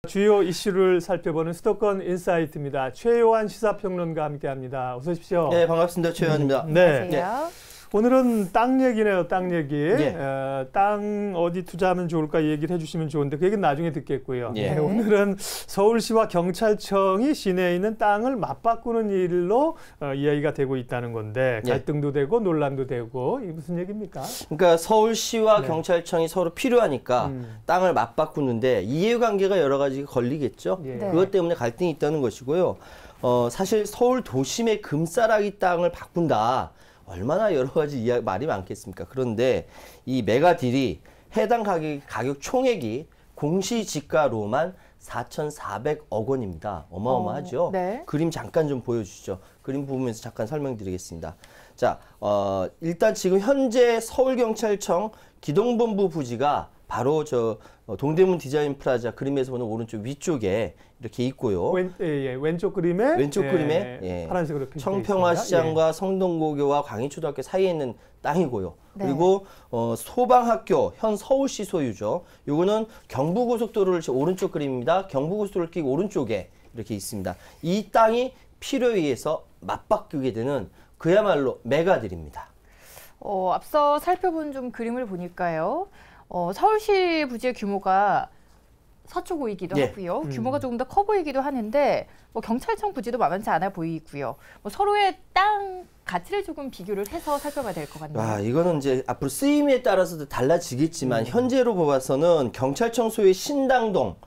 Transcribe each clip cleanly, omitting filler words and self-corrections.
주요 이슈를 살펴보는 수도권 인사이트입니다. 최요한 시사평론가와 함께합니다. 어서 오십시오. 네, 반갑습니다. 최요한입니다. 네. 안녕하세요. 오늘은 땅 얘기네요. 땅 얘기. 예. 땅 어디 투자하면 좋을까 얘기를 해주시면 좋은데 그 얘기는 나중에 듣겠고요. 예. 네, 오늘은 서울시와 경찰청이 시내에 있는 땅을 맞바꾸는 일로 이야기가 되고 있다는 건데 갈등도 되고 논란도 되고 이게 무슨 얘기입니까? 그러니까 서울시와 네. 경찰청이 서로 필요하니까 땅을 맞바꾸는데 이해관계가 여러 가지 걸리겠죠. 예. 네. 그것 때문에 갈등이 있다는 것이고요. 사실 서울 도심의 금싸라기 땅을 바꾼다. 얼마나 여러 가지 말이 많겠습니까? 그런데 이 메가딜이 해당 가격 총액이 공시지가로만 4,400억 원입니다. 어마어마하죠? 네. 그림 잠깐 좀 보여주시죠. 그림 보면서 잠깐 설명드리겠습니다. 자, 일단 지금 현재 서울경찰청 기동본부 부지가 바로 저 동대문 디자인 플라자 그림에서 보는 오른쪽 위쪽에 이렇게 있고요. 왼쪽 그림에 파란색으로 표시되어 청평화시장과 성동고교와 광희초등학교 사이에 있는 땅이고요. 네. 그리고 소방학교 현 서울시 소유죠. 요거는 경부고속도로를 오른쪽 그림입니다. 경부고속도로를 끼고 오른쪽에 이렇게 있습니다. 이 땅이 필요에 의해서 맞바꾸게 되는 그야말로 메가딜입니다. 앞서 살펴본 좀 그림을 보니까요. 서울시 부지의 규모가 서초구이기도 예. 하고요. 규모가 조금 더 커 보이기도 하는데 경찰청 부지도 만만치 않아 보이고요. 서로의 땅 가치를 조금 비교를 해서 살펴봐야 될 것 같네요. 이거는 이제 앞으로 쓰임에 따라서도 달라지겠지만 현재로 보아서는 경찰청 소유의 신당동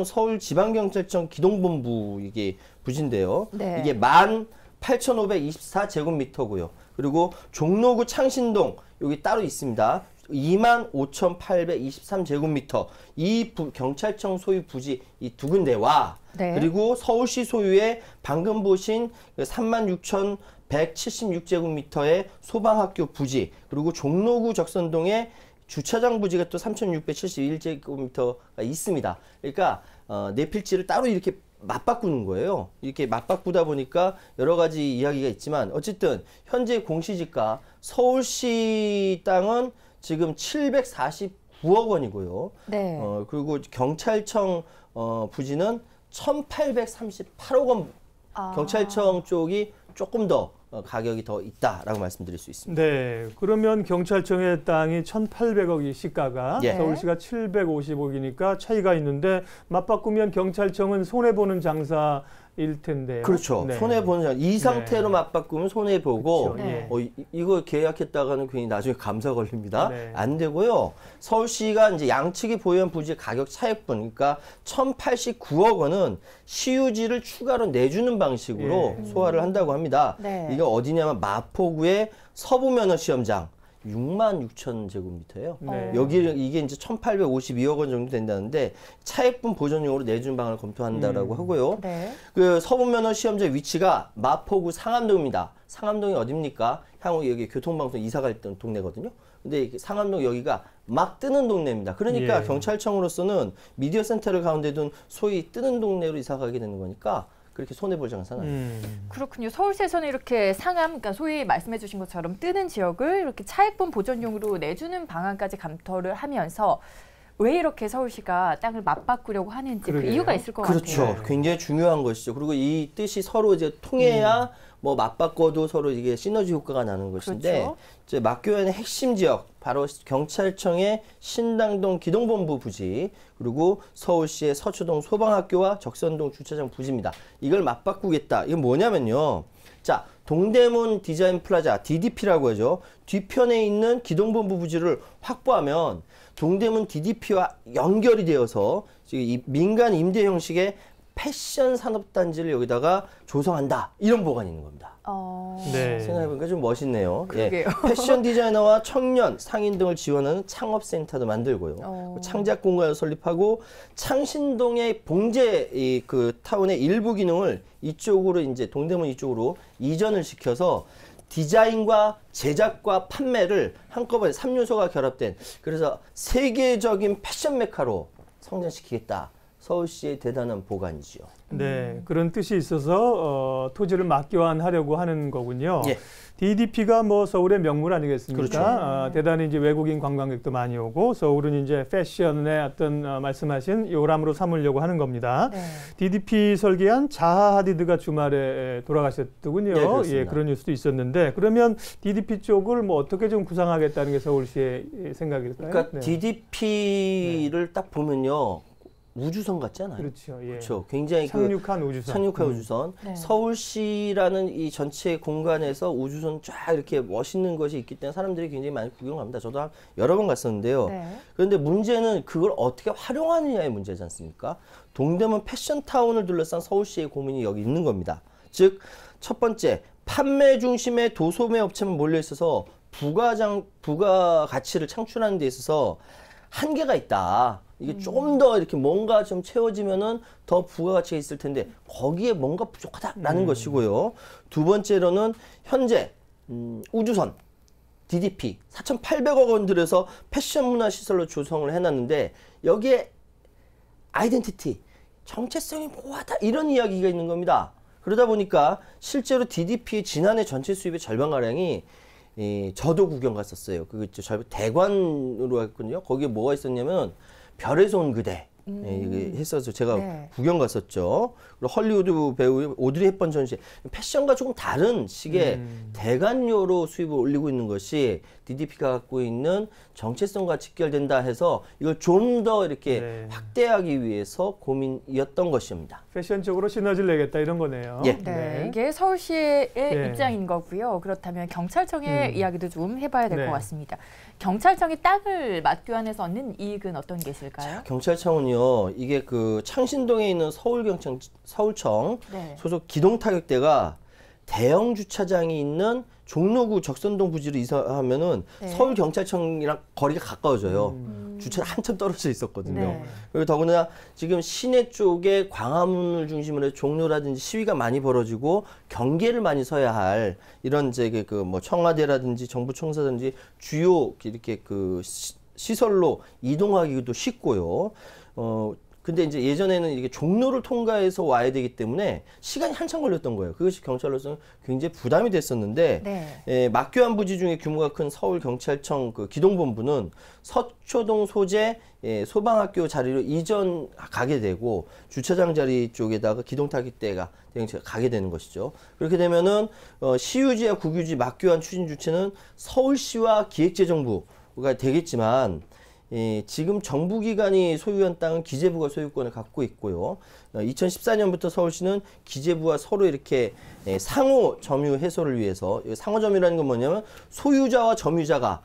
서울지방경찰청 기동본부 이게 부지인데요. 네. 이게 18,524제곱미터고요. 그리고 종로구 창신동 여기 따로 있습니다. 25,823제곱미터 이 경찰청 소유 부지 이 두 군데와 네. 그리고 서울시 소유의 방금 보신 36,176제곱미터의 소방학교 부지 그리고 종로구 적선동에 주차장 부지가 또 3,671제곱미터가 있습니다. 그러니까 네 필지를 따로 이렇게 맞바꾸는 거예요. 이렇게 맞바꾸다 보니까 여러 가지 이야기가 있지만 어쨌든 현재 공시지가 서울시 땅은 지금 749억 원이고요. 네. 그리고 경찰청 부지는 1,838억 원. 경찰청 쪽이 조금 더 가격이 더 있다라고 말씀드릴 수 있습니다. 네, 그러면 경찰청의 땅이 1,800억이 시가가 예. 서울시가 750억이니까 차이가 있는데 맞바꾸면 경찰청은 손해보는 장사일 텐데요. 그렇죠. 네. 손해보는 이 상태로 맞바꾸면 손해보고 그렇죠. 네. 이거 계약했다가는 괜히 나중에 감사 걸립니다. 네. 안 되고요. 서울시가 이제 양측이 보유한 부지의 가격 차액분 그러니까 1,089억 원은 시유지를 추가로 내주는 방식으로 소화를 한다고 합니다. 네. 이게 어디냐면 마포구의 서부면허시험장 66,000제곱미터예요. 네. 이게 이제 1,852억 원 정도 된다는데 차액분 보전용으로 내주는 방안을 검토한다라고 하고요. 네. 그 서부면허 시험장 위치가 마포구 상암동입니다. 상암동이 어딥니까? 향후 여기 교통방송 이사 갈 동네거든요. 근데 상암동 여기가 막 뜨는 동네입니다. 그러니까 예. 경찰청으로서는 미디어 센터를 가운데 둔 소위 뜨는 동네로 이사 가게 되는 거니까 그렇게 손해볼 장사는 아니에요. 그렇군요. 서울시에서는 이렇게 상암, 그러니까 소위 말씀해 주신 것처럼 뜨는 지역을 이렇게 차액분 보전용으로 내주는 방안까지 검토를 하면서 왜 이렇게 서울시가 땅을 맞바꾸려고 하는지 그 이유가 있을 것 그렇죠. 같아요. 굉장히 중요한 것이죠. 그리고 이 뜻이 서로 이제 통해야 뭐 맞바꿔도 서로 이게 시너지 효과가 나는 것인데 그렇죠. 이제 막교현의 핵심 지역 바로 경찰청의 신당동 기동본부 부지 그리고 서울시의 서초동 소방학교와 적선동 주차장 부지입니다. 이걸 맞바꾸겠다. 이건 뭐냐면요. 자, 동대문 디자인 플라자 DDP라고 하죠. 뒤편에 있는 기동본부 부지를 확보하면 동대문 DDP와 연결이 되어서 지금 이 민간 임대 형식의 패션 산업단지를 여기다가 조성한다. 이런 보관이 있는 겁니다. 네. 생각해보니까 좀 멋있네요. 그러게요. 패션 디자이너와 청년, 상인 등을 지원하는 창업센터도 만들고요. 창작 공간을 설립하고 창신동의 봉제 그 타운의 일부 기능을 이쪽으로 이제 동대문 이쪽으로 이전을 시켜서 디자인과 제작과 판매를 한꺼번에 3요소가 결합된 그래서 세계적인 패션 메카로 성장시키겠다. 서울시의 대단한 보관이지요. 네, 그런 뜻이 있어서 토지를 맞교환하려고 하는 거군요. 예. DDP가 뭐 서울의 명물 아니겠습니까? 그렇죠. 대단히 이제 외국인 관광객도 많이 오고 서울은 이제 패션의 어떤 말씀하신 요람으로 삼으려고 하는 겁니다. 네. DDP 설계한 자하 하디드가 주말에 돌아가셨더군요. 네, 그렇습니다. 예, 그런 뉴스도 있었는데 그러면 DDP 쪽을 뭐 어떻게 좀 구상하겠다는 게 서울시의 생각일까요? 그러니까 네. DDP를 딱 보면요. 우주선 같잖아요. 그렇죠. 예. 그렇죠. 굉장히 착륙한 우주선. 착륙한 우주선. 네. 서울시라는 이 전체 공간에서 우주선 쫙 이렇게 멋있는 것이 있기 때문에 사람들이 굉장히 많이 구경합니다. 저도 한 여러 번 갔었는데요. 네. 그런데 문제는 그걸 어떻게 활용하느냐의 문제지 않습니까? 동대문 패션타운을 둘러싼 서울시의 고민이 여기 있는 겁니다. 즉, 첫 번째, 판매 중심의 도소매 업체만 몰려 있어서 부가 가치를 창출하는 데 있어서 한계가 있다. 이게 좀 더 이렇게 뭔가 좀 채워지면은 더 부가가치가 있을 텐데 거기에 뭔가 부족하다라는 것이고요. 두 번째로는 현재 우주선 DDP 4,800억 원 들여서 패션 문화 시설로 조성을 해놨는데 여기에 아이덴티티 정체성이 모호하다 이런 이야기가 있는 겁니다. 그러다 보니까 실제로 DDP의 지난해 전체 수입의 절반가량이 저도 구경 갔었어요. 그 대관으로 했거든요. 거기에 뭐가 있었냐면 별에서 온 그대 했어서 제가 네. 구경 갔었죠. 그리고 헐리우드 배우 오드리 헵번 전시 패션과 조금 다른 식의 대관료로 수입을 올리고 있는 것이 DDP가 갖고 있는 정체성과 직결된다 해서 이걸 좀 더 이렇게 네. 확대하기 위해서 고민이었던 것입니다. 패션적으로 시너지를 내겠다 이런 거네요. 예. 네, 이게 서울시의 네. 입장인 거고요. 그렇다면 경찰청의 이야기도 좀 해봐야 될 것 네. 같습니다. 경찰청이 땅을 맞교환해서 얻는 이익은 어떤 게 있을까요? 경찰청은요, 이게 그 창신동에 있는 서울청 네. 소속 기동타격대가 대형 주차장이 있는 종로구 적선동 부지로 이사하면은 네. 서울경찰청이랑 거리가 가까워져요. 주차장 한참 떨어져 있었거든요. 네. 그리고 더구나 지금 시내 쪽에 광화문을 중심으로 해서 종로라든지 시위가 많이 벌어지고 경계를 많이 서야 할 이런 이제 그 뭐 청와대라든지 정부청사든지 주요 이렇게 그 시설로 이동하기도 쉽고요. 근데 이제 예전에는 이게 종로를 통과해서 와야 되기 때문에 시간이 한참 걸렸던 거예요. 그것이 경찰로서는 굉장히 부담이 됐었는데, 네. 막교환 부지 중에 규모가 큰 서울경찰청 그 기동본부는 서초동 소재 소방학교 자리로 이전 가게 되고 주차장 자리 쪽에다가 기동타격대가 가게 되는 것이죠. 그렇게 되면은 시유지와 국유지 막교환 추진 주체는 서울시와 기획재정부가 되겠지만. 지금 정부기관이 소유한 땅은 기재부가 소유권을 갖고 있고요. 2014년부터 서울시는 기재부와 서로 이렇게 상호 점유 해소를 위해서 상호 점유라는 건 뭐냐면 소유자와 점유자가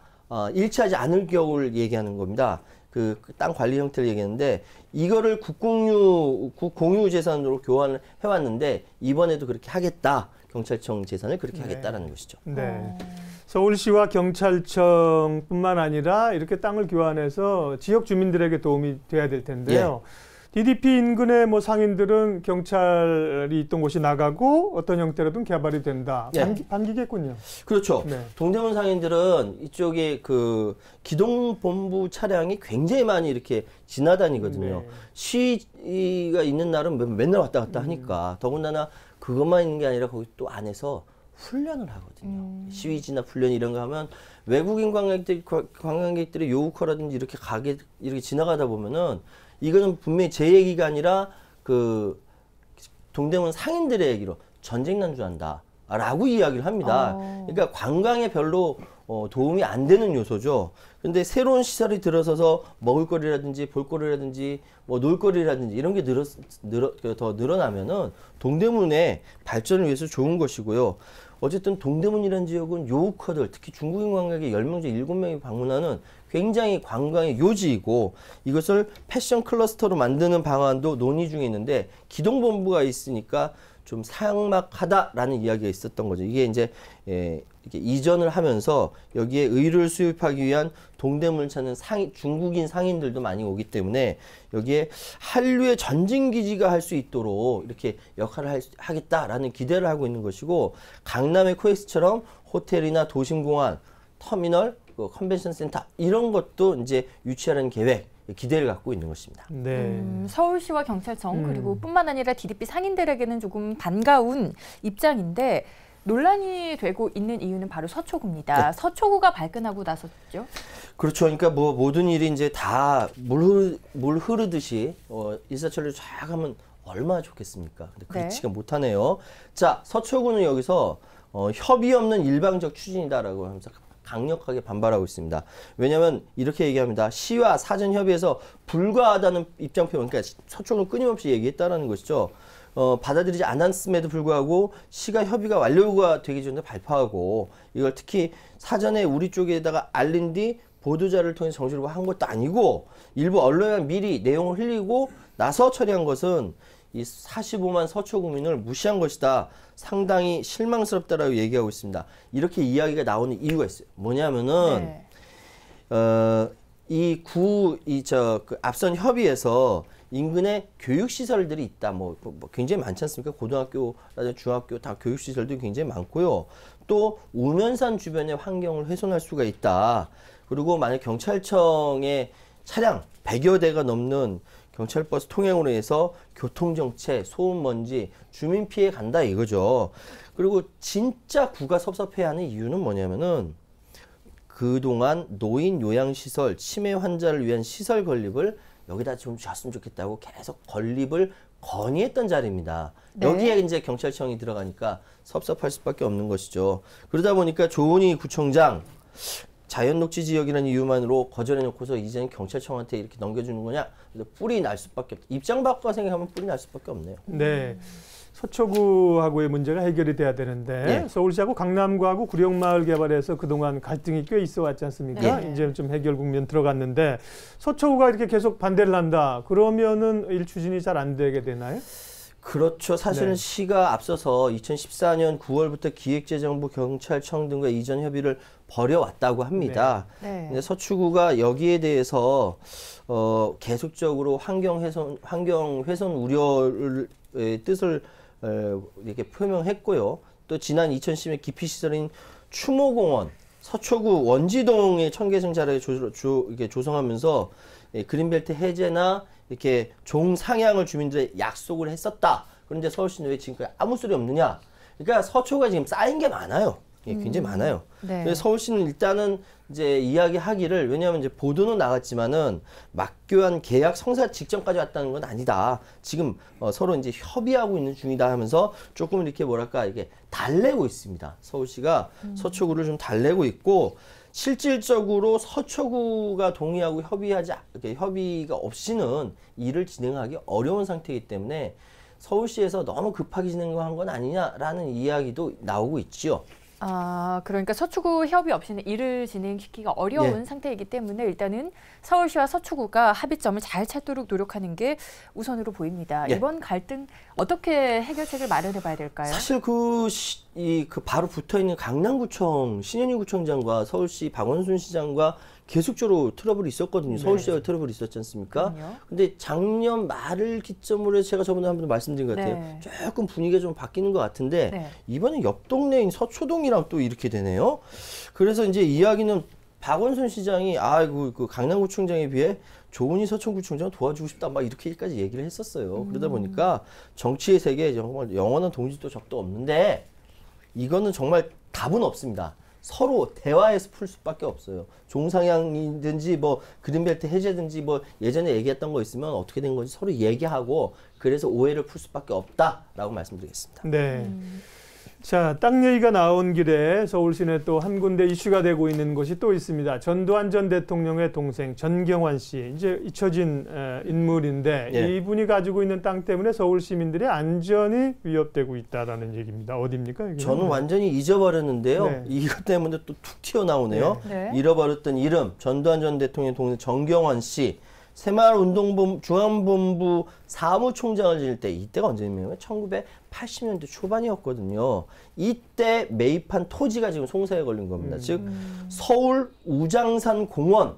일치하지 않을 경우를 얘기하는 겁니다. 그 땅 관리 형태를 얘기하는데 이거를 국공유 재산으로 교환을 해왔는데 이번에도 그렇게 하겠다. 경찰청 재산을 그렇게 하겠다라는 것이죠. 네. 서울시와 경찰청뿐만 아니라 이렇게 땅을 교환해서 지역 주민들에게 도움이 돼야 될 텐데요. DDP 인근의 뭐 상인들은 경찰이 있던 곳이 나가고 어떤 형태로든 개발이 된다. 반기겠군요. 그렇죠. 네. 동대문 상인들은 이쪽에 그 기동본부 차량이 굉장히 많이 이렇게 지나다니거든요. 네. 시위가 있는 날은 맨날 왔다 갔다 하니까 더군다나 그것만 있는 게 아니라 거기 또 안에서 훈련을 하거든요. 시위지나 훈련 이런 거 하면 외국인 관광객들이 요우커라든지 이렇게 지나가다 보면은 이거는 분명히 제 얘기가 아니라 그 동대문 상인들의 얘기로 전쟁 난주한다. 라고 이야기를 합니다. 그러니까 관광에 별로 도움이 안 되는 요소죠. 근데 새로운 시설이 들어서서 먹을거리라든지 볼거리라든지 뭐 놀거리라든지 이런 게 더 늘어나면은 동대문의 발전을 위해서 좋은 것이고요. 어쨌든 동대문이라는 지역은 요우커들, 특히 중국인 관광객이 10명 중 7명이 방문하는 굉장히 관광의 요지이고 이것을 패션 클러스터로 만드는 방안도 논의 중에 있는데 기동본부가 있으니까 좀 삭막하다라는 이야기가 있었던 거죠. 이게 이제 이렇게 이전을 하면서 여기에 의류를 수입하기 위한 동대문을 찾는 중국인 상인들도 많이 오기 때문에 여기에 한류의 전진기지가 할 수 있도록 이렇게 역할을 하겠다라는 기대를 하고 있는 것이고 강남의 코엑스처럼 호텔이나 도심공원, 터미널, 컨벤션 센터 이런 것도 이제 유치하는 계획 기대를 갖고 있는 것입니다. 네. 서울시와 경찰청 그리고 뿐만 아니라 DDP 상인들에게는 조금 반가운 입장인데 논란이 되고 있는 이유는 바로 서초구입니다. 네. 서초구가 발끈하고 나섰죠. 그렇죠. 그러니까 뭐 모든 일이 이제 다 물 흐르듯이 일사천리로 쫙 하면 얼마나 좋겠습니까? 근데 그렇지가 못하네요. 자, 서초구는 여기서 협의 없는 일방적 추진이다라고 하면서 강력하게 반발하고 있습니다. 왜냐하면 이렇게 얘기합니다. 시와 사전 협의에서 불가하다는 입장표, 그러니까 서초구는 끊임없이 얘기했다라는 것이죠. 받아들이지 않았음에도 불구하고 시가 협의가 완료가 되기 전에 발표하고 이걸 특히 사전에 우리 쪽에다가 알린 뒤 보도자를 통해 정식으로 한 것도 아니고 일부 언론에 미리 내용을 흘리고 나서 처리한 것은 이 45만 서초구민을 무시한 것이다. 상당히 실망스럽다라고 얘기하고 있습니다. 이렇게 이야기가 나오는 이유가 있어요. 뭐냐면은 그 앞선 협의에서 인근에 교육시설들이 있다. 뭐 굉장히 많지 않습니까? 고등학교라든지 중학교 다 교육시설도 굉장히 많고요. 또 우면산 주변의 환경을 훼손할 수가 있다. 그리고 만약 경찰청의 차량 100여 대가 넘는 경찰버스 통행으로 해서 교통정체, 소음먼지, 주민 피해 간다 이거죠. 그리고 진짜 구가 섭섭해하는 이유는 뭐냐면은 그동안 노인 요양시설, 치매 환자를 위한 시설 건립을 여기다 좀 줬으면 좋겠다고 계속 건립을 건의했던 자리입니다. 네. 여기에 이제 경찰청이 들어가니까 섭섭할 수밖에 없는 것이죠. 그러다 보니까 조은희 구청장 자연녹지 지역이라는 이유만으로 거절해놓고서 이제는 경찰청한테 이렇게 넘겨주는 거냐? 뿔이 날 수밖에 없다. 입장 바꿔 생각하면 뿔이 날 수밖에 없네요. 네. 서초구하고의 문제가 해결이 돼야 되는데 네. 서울시하고 강남구하고 구룡마을 개발에서 그동안 갈등이 꽤 있어 왔지 않습니까? 네. 이제 좀 해결 국면 들어갔는데 서초구가 이렇게 계속 반대를 한다. 그러면은 일 추진이 잘 안 되게 되나요? 그렇죠. 사실은 네. 시가 앞서서 2014년 9월부터 기획재정부, 경찰청 등과 이전 협의를 벌여왔다고 합니다. 네. 근데 서초구가 여기에 대해서 계속적으로 환경 훼손 우려의 뜻을 이렇게 표명했고요. 또 지난 2010년 기피 시설인 추모공원, 서초구 원지동의 청계천 자리에 이렇게 조성하면서 그린벨트 해제나 이렇게 종상향을 주민들의 약속을 했었다. 그런데 서울시는 왜 지금까지 아무 소리 없느냐? 그러니까 서초가 지금 쌓인 게 많아요. 굉장히 많아요. 네. 그래서 서울시는 일단은 이제 이야기하기를, 왜냐하면 이제 보도는 나갔지만은 막교환 계약 성사 직전까지 왔다는 건 아니다. 지금 서로 이제 협의하고 있는 중이다 하면서 조금 이렇게 뭐랄까 이게 달래고 있습니다. 서울시가 서초구를 좀 달래고 있고, 실질적으로 서초구가 동의하고 협의가 없이는 일을 진행하기 어려운 상태이기 때문에 서울시에서 너무 급하게 진행한 건 아니냐라는 이야기도 나오고 있죠. 아, 그러니까 서초구 협의 없이는 일을 진행시키기가 어려운 예. 상태이기 때문에 일단은 서울시와 서초구가 합의점을 잘 찾도록 노력하는 게 우선으로 보입니다. 예. 이번 갈등 어떻게 해결책을 마련해 봐야 될까요? 사실 그 바로 붙어 있는 강남구청 신현희 구청장과 서울시 박원순 시장과 계속적으로 트러블이 있었거든요. 네. 서울시와 트러블이 있었지 않습니까? 그럼요. 근데 작년 말을 기점으로 해서 제가 저번에 한 번 말씀드린 것 같아요. 네. 조금 분위기가 좀 바뀌는 것 같은데 네. 이번엔 옆 동네인 서초동이랑 또 이렇게 되네요. 그래서 이제 이야기는 박원순 시장이 그 강남구청장에 비해 조은희 서초구청장 도와주고 싶다 막 이렇게까지 얘기를 했었어요. 그러다 보니까 정치의 세계에 정말 영원한 동지도 적도 없는데 이거는 정말 답은 없습니다. 서로 대화해서 풀 수밖에 없어요. 종상향이든지 뭐 그린벨트 해제든지 뭐 예전에 얘기했던 거 있으면 어떻게 된 건지 서로 얘기하고 그래서 오해를 풀 수밖에 없다라고 말씀드리겠습니다. 네. 자, 땅 얘기가 나온 길에 서울 시내 또 한 군데 이슈가 되고 있는 곳이 또 있습니다. 전두환 전 대통령의 동생 전경환 씨, 이제 잊혀진 인물인데 예. 이분이 가지고 있는 땅 때문에 서울 시민들의 안전이 위협되고 있다라는 얘기입니다. 어디입니까? 여기는? 저는 완전히 잊어버렸는데요. 네. 이것 때문에 또 툭 튀어나오네요. 네. 잃어버렸던 이름, 전두환 전 대통령 동생 전경환 씨. 새마을운동본부 중앙본부 사무총장을 지낼 때, 이때가 언제냐면 1980년대 초반이었거든요. 이때 매입한 토지가 지금 송사에 걸린 겁니다. 즉 서울 우장산 공원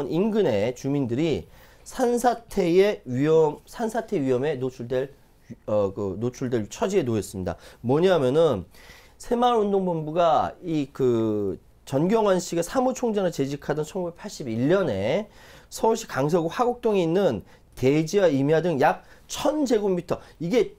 인근의 주민들이 산사태 위험에 노출될 처지에 놓였습니다. 뭐냐면은 새마을운동본부가 전경환 씨가 사무총장을 재직하던 1981년에 서울시 강서구 화곡동에 있는 대지와 임야 등 약 1000제곱미터. 이게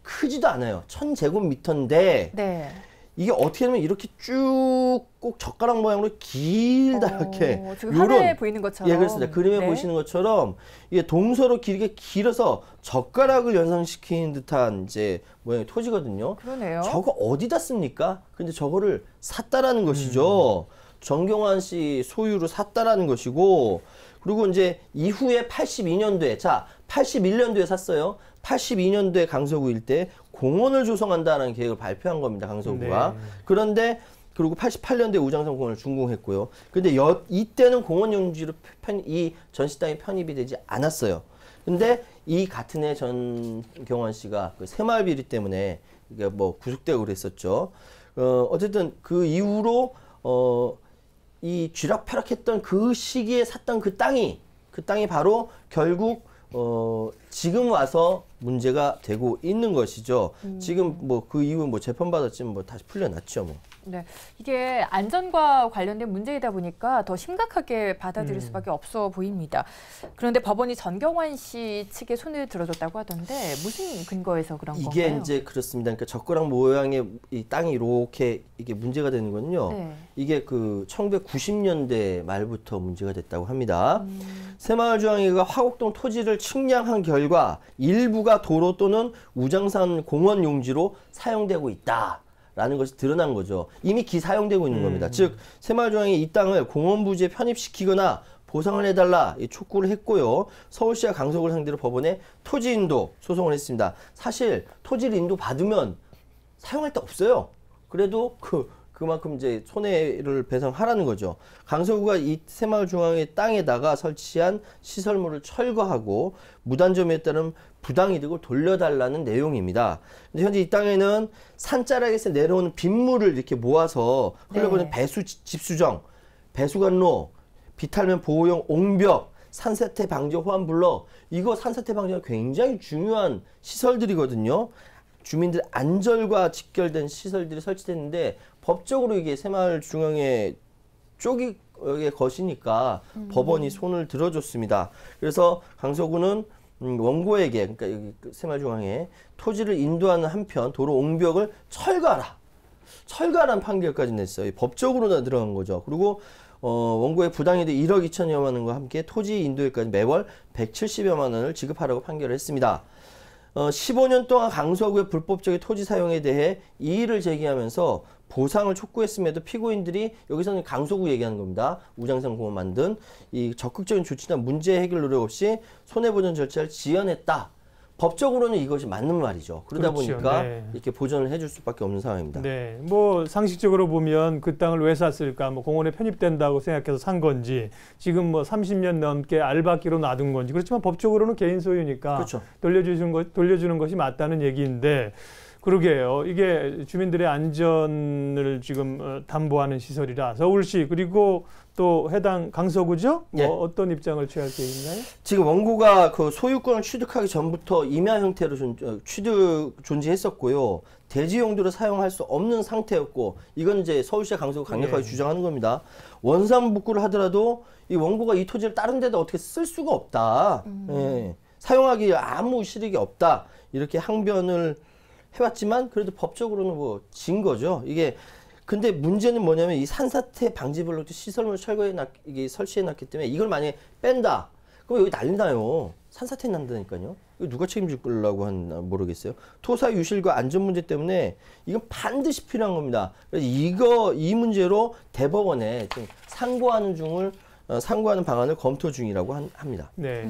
크지도 않아요. 1000제곱미터인데 네. 이게 어떻게 보면 이렇게 쭉 꼭 젓가락 모양으로 길다랗게 지금 화면에 보이는 것처럼. 예, 그렇습니다. 그림에 네. 보시는 것처럼 이게 동서로 길게 길어서 젓가락을 연상시키는 듯한 이제 모양의 토지거든요. 그러네요. 저거 어디다 씁니까? 근데 저거를 샀다라는 것이죠. 정경환 씨 소유로 샀다라는 것이고, 그리고 이제 이후에 82년도에, 자, 81년도에 샀어요. 82년도에 강서구 일대 공원을 조성한다는 계획을 발표한 겁니다. 강서구가. 네. 그런데 그리고 88년도에 우장산 공원을 준공했고요. 근데 이때는 공원 용지로 이 전시장이 편입이 되지 않았어요. 근데 이 같은 해 전경환 씨가 그 새마을 비리 때문에 이게 뭐 구속되고 그랬었죠. 어쨌든 그 이후로 이 쥐락펴락했던 그 시기에 샀던 그 땅이 바로 결국 지금 와서 문제가 되고 있는 것이죠. 지금 뭐 그 이후 뭐 재판 받았지만 뭐 다시 풀려났죠, 뭐. 네, 이게 안전과 관련된 문제이다 보니까 더 심각하게 받아들일 수밖에 없어 보입니다. 그런데 법원이 전경환 씨 측에 손을 들어줬다고 하던데 무슨 근거에서 그런 이게 건가요? 이제 그렇습니다. 그러니까 젓가락 모양의 이 땅이 이렇게 이게 문제가 되는 건요. 네. 이게 그 1990년대 말부터 문제가 됐다고 합니다. 새마을중앙회가 화곡동 토지를 측량한 결과 일부가 도로 또는 우장산 공원 용지로 사용되고 있다. 라는 것이 드러난 거죠. 이미 기사용되고 있는 겁니다. 즉 새마을중앙이 이 땅을 공원부지에 편입시키거나 보상을 해달라 촉구를 했고요. 서울시와 강서구를 상대로 법원에 토지인도 소송을 했습니다. 사실 토지를 인도 받으면 사용할 데 없어요. 그래도 그만큼 이제 손해를 배상하라는 거죠. 강서구가 이 새마을중앙의 땅에다가 설치한 시설물을 철거하고 무단점에 따른 부당이득을 돌려달라는 내용입니다. 근데 현재 이 땅에는 산자락에서 내려오는 빗물을 이렇게 모아서 흘려보내는 배수 집수정, 배수관로, 비탈면 보호용 옹벽, 산사태 방지 호환블럭, 이거 산사태 방지가 굉장히 중요한 시설들이거든요. 주민들 안전과 직결된 시설들이 설치됐는데 법적으로 이게 새마을중앙의 쪽이 것이니까 법원이 손을 들어줬습니다. 그래서 강서구는 원고에게, 그러니까 여기 새마을중앙에 토지를 인도하는 한편 도로 옹벽을 철거하라는 판결까지 냈어요. 법적으로 들어간 거죠. 그리고 원고의 부당이득 1억 2천여만 원과 함께 토지 인도일까지 매월 170여만 원을 지급하라고 판결을 했습니다. 15년 동안 강서구의 불법적인 토지 사용에 대해 이의를 제기하면서 보상을 촉구했음에도 피고인들이, 여기서는 강서구 얘기하는 겁니다. 우장산 공원 만든 이 적극적인 조치나 문제 해결 노력 없이 손해보전 절차를 지연했다. 법적으로는 이것이 맞는 말이죠. 그러다 그렇죠. 보니까 네. 이렇게 보전을 해줄 수밖에 없는 상황입니다. 네, 뭐 상식적으로 보면 그 땅을 왜 샀을까? 뭐 공원에 편입된다고 생각해서 산 건지, 지금 뭐 30년 넘게 알박기로 놔둔 건지. 그렇지만 법적으로는 개인 소유니까 그렇죠. 돌려주는 것이 맞다는 얘기인데, 그러게요. 이게 주민들의 안전을 지금 담보하는 시설이라 서울시 그리고 또 해당 강서구죠? 예. 뭐 어떤 입장을 취할 계획인가요? 지금 원고가 그 소유권을 취득하기 전부터 임야 형태로 존재했었고요. 대지 용도로 사용할 수 없는 상태였고, 이건 이제 서울시와 강서구 강력하게 주장하는 겁니다. 원상복구를 하더라도 이 원고가 이 토지를 다른 데다 어떻게 쓸 수가 없다. 예. 사용하기 아무 실익이 없다. 이렇게 항변을 해왔지만 그래도 법적으로는 뭐 진 거죠. 이게 근데 문제는 뭐냐면 이 산사태 방지블록 시설물 이게 설치해놨기 때문에 이걸 만약에 뺀다. 그럼 여기 난리 나요. 산사태 난다니까요. 이거 누가 책임질려고 하나 모르겠어요. 토사 유실과 안전 문제 때문에 이건 반드시 필요한 겁니다. 그래서 이 문제로 대법원에 지금 상고하는 방안을 검토 중이라고 합니다. 네.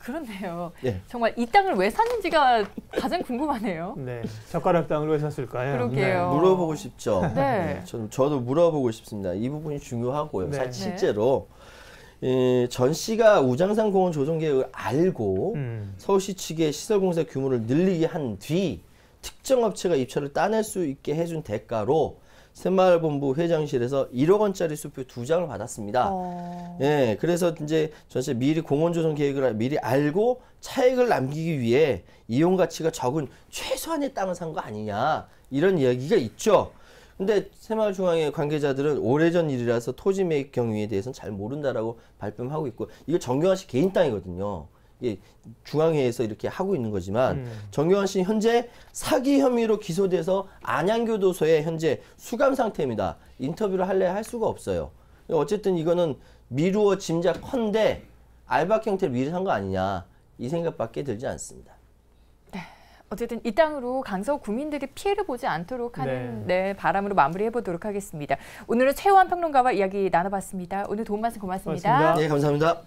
그렇네요. 네. 정말 이 땅을 왜 샀는지가 가장 궁금하네요. 네. 젓가락 땅을 왜 샀을까요? 그러게요. 물어보고 싶죠. 네. 저도 물어보고 싶습니다. 이 부분이 중요하고요. 네. 실제로 전 씨가 우장산 공원 조성 계획을 알고 서울시 측의 시설 공사 규모를 늘리게 한 뒤 특정 업체가 입찰을 따낼 수 있게 해준 대가로 새마을본부 회장실에서 1억 원짜리 수표 2장을 받았습니다. 예, 그래서 이제 전체 미리 공원 조성 계획을 미리 알고 차익을 남기기 위해 이용 가치가 적은 최소한의 땅을 산 거 아니냐, 이런 이야기가 있죠. 근데 새마을중앙회 관계자들은 오래전 일이라서 토지 매입 경위에 대해서는 잘 모른다라고 발뺌하고 있고, 이거 정경환 씨 개인 땅이거든요. 이게 중앙회에서 이렇게 하고 있는 거지만 정경환 씨는 현재 사기 혐의로 기소돼서 안양교도소에 현재 수감 상태입니다. 인터뷰를 할 수가 없어요. 어쨌든 이거는 미루어 짐작컨대 알박 형태를 미리 산 거 아니냐, 이 생각밖에 들지 않습니다. 어쨌든 이 땅으로 강서 구민들이 피해를 보지 않도록 하는 바람으로 마무리해 보도록 하겠습니다. 오늘은 최호환 평론가와 이야기 나눠봤습니다. 오늘 도움 말씀 고맙습니다. 고맙습니다. 네, 감사합니다.